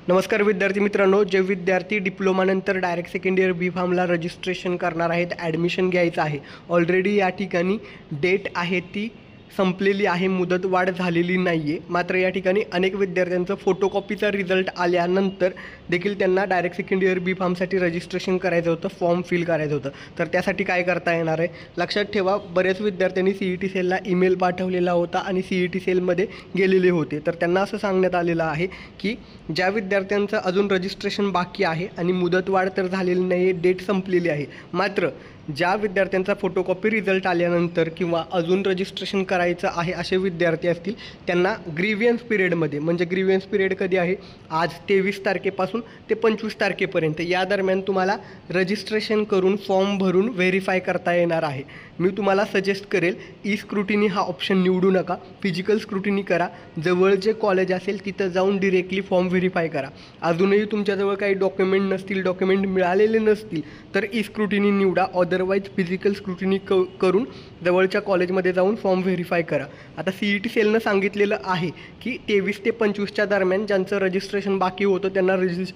नमस्कार विद्यार्थी मित्रांनो, जे विद्यार्थी डिप्लोमानंतर डायरेक्ट सेकंड इयर बी फार्मला रजिस्ट्रेशन करणार आहेत, ॲडमिशन घ्यायचं आहे, ऑलरेडी या ठिकाणी डेट आहे ती संपलेली आहे, मुदतवाढ झालेली नाही आहे. मात्र या ठिकाणी अनेक विद्यार्थ्यांचं फोटोकॉपीचा रिझल्ट आल्यानंतर देखील त्यांना डायरेक्ट सेकंड इयर बी फार्मसाठी रजिस्ट्रेशन करायचं होतं, फॉर्म फिल करायचं होतं. तर त्यासाठी काय करता येणार आहे, लक्षात ठेवा. बरेच विद्यार्थ्यांनी CET सेलला ईमेल पाठवलेला होता आणि CET सेलमध्ये गेलेले होते. तर त्यांना असं सांगण्यात आलेलं आहे की ज्या विद्यार्थ्यांचं अजून रजिस्ट्रेशन बाकी आहे आणि मुदतवाढ तर झालेली नाही आहे, डेट संपलेली आहे, मात्र ज्या विद्यार्थ्यांचा फोटोकॉपी रिझल्ट आल्यानंतर किंवा अजून रजिस्ट्रेशन करायचं आहे असे विद्यार्थी असतील, त्यांना ग्रीवियन्स पिरियडमध्ये, म्हणजे ग्रीवियन्स पिरियड कधी आहे, आज 23 तारखेपासून ते 25 तारखेपर्यंत, या दरम्यान तुम्हाला रजिस्ट्रेशन करून फॉर्म भरून व्हेरीफाय करता येणार आहे. मी तुम्हाला सजेस्ट करेल, ई स्क्रुटिनी हा ऑप्शन निवडू नका, फिजिकल स्क्रुटिनी करा. जवळ जे कॉलेज असेल तिथं जाऊन डिरेक्टली फॉर्म व्हेरीफाय करा. अजूनही तुमच्याजवळ काही डॉक्युमेंट नसतील, डॉक्युमेंट मिळालेले नसतील, तर ई स्क्रुटिनी निवडा. अदरवाईज फिजिकल स्क्रुटिनी करून जवळच्या कॉलेजमध्ये जाऊन फॉर्म व्हेरीफाय करा. आता CET सेलनं सांगितलेलं आहे की 23 ते 25च्या दरम्यान ज्यांचं रजिस्ट्रेशन बाकी होतं त्यांना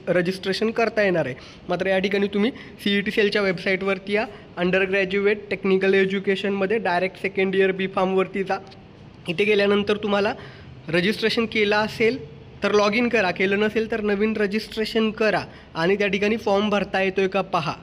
रजिस्ट्रेशन करता येणार आहे. मात्र या ठिकाणी तुम्ही CET सेलच्या वेबसाईटवरती या, अंडर ग्रॅज्युएट टेक्निकल एज्युकेशनमध्ये डायरेक्ट सेकंड इयर बी फार्मवरती जा. इथे गेल्यानंतर तुम्हाला रजिस्ट्रेशन केलं असेल तर लॉग इन करा, केलं नसेल तर नवीन रजिस्ट्रेशन करा आणि त्या ठिकाणी फॉर्म भरता येतोय का पहा.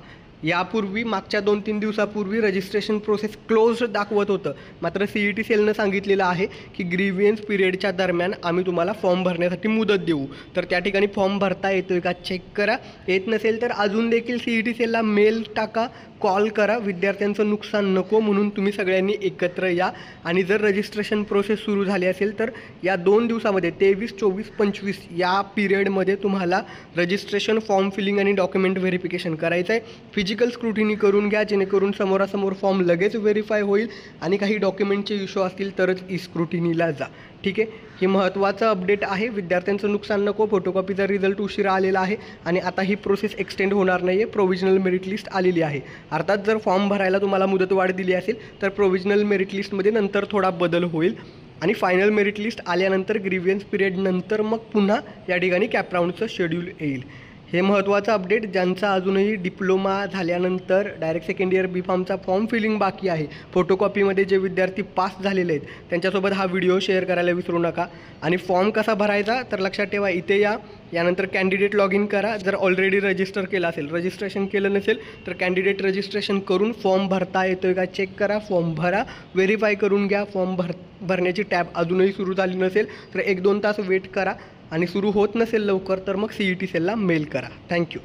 यापूर्वी मागच्या 2-3 दिवसापूर्वी रजिस्ट्रेशन प्रोसेस क्लोज दाखवत होतं, मात्र CET सेलनं सांगितलेलं आहे की ग्रीवियन्स पिरियडच्या दरम्यान आम्ही तुम्हाला फॉर्म भरण्यासाठी मुदत देऊ. तर त्या ठिकाणी फॉर्म भरता येतोय का चेक करा. येत नसेल तर अजून देखील CET सेलला मेल टाका, कॉल करा. विद्यार्थ्यांचं नुकसान नको म्हणून तुम्ही सगळ्यांनी एकत्र या. आणि जर रजिस्ट्रेशन प्रोसेस सुरू झाली असेल तर या 2 दिवसामध्ये 23, 24, 25 या पिरियडमध्ये तुम्हाला रजिस्ट्रेशन, फॉर्म फिलिंग आणि डॉक्युमेंट व्हेरिफिकेशन करायचं आहे. फिजिकल स्क्रुटिनी करून घ्या, जेणेकरून समोरासमोर फॉर्म लगेच व्हेरीफाय होईल आणि काही डॉक्युमेंटचे इश्यू असतील तरच ई स्क्रुटिनीला जा. ठीक आहे, हे महत्त्वाचं अपडेट आहे. विद्यार्थ्यांचं नुकसान नको. फोटोकॉपीचा रिझल्ट उशिरा आलेला आहे आणि आता ही प्रोसेस एक्सटेंड होणार नाही आहे. प्रोव्हिजनल मेरिट लिस्ट आलेली आहे. अर्थात जर फॉर्म भरायला तुम्हाला मुदतवाढ दिली असेल तर प्रोव्हिजनल मेरिट लिस्टमध्ये नंतर थोडा बदल होईल आणि फायनल मेरिट लिस्ट आल्यानंतर ग्रीवियन्स पिरियड नंतर मग पुन्हा या ठिकाणी कॅप राऊंडचं शेड्यूल येईल. हे महत्त्वाचं अपडेट. ज्यांचा अजूनही डिप्लोमा झाल्यानंतर डायरेक्ट सेकंड इयर बी फार्मचा फॉर्म फिलिंग बाकी आहे, फोटोकॉपीमध्ये जे विद्यार्थी पास झालेले आहेत त्यांच्यासोबत हा व्हिडिओ शेअर करायला विसरू नका. आणि फॉर्म कसा भरायचा तर लक्षात ठेवा, इथे या, यानंतर कॅन्डिडेट लॉग इन करा. जर ऑलरेडी रजिस्टर केलं असेल, रजिस्ट्रेशन केलं नसेल तर कॅन्डिडेट रजिस्ट्रेशन करून फॉर्म भरता येतोय का चेक करा, फॉर्म भरा, व्हेरीफाय करून घ्या. फॉर्म भरण्याची टॅब अजूनही सुरू झाली नसेल तर 1-2 तास वेट करा आणि सुरू होत नसेल लवकर तर मग CET सेलला मेल करा. थँक्यू.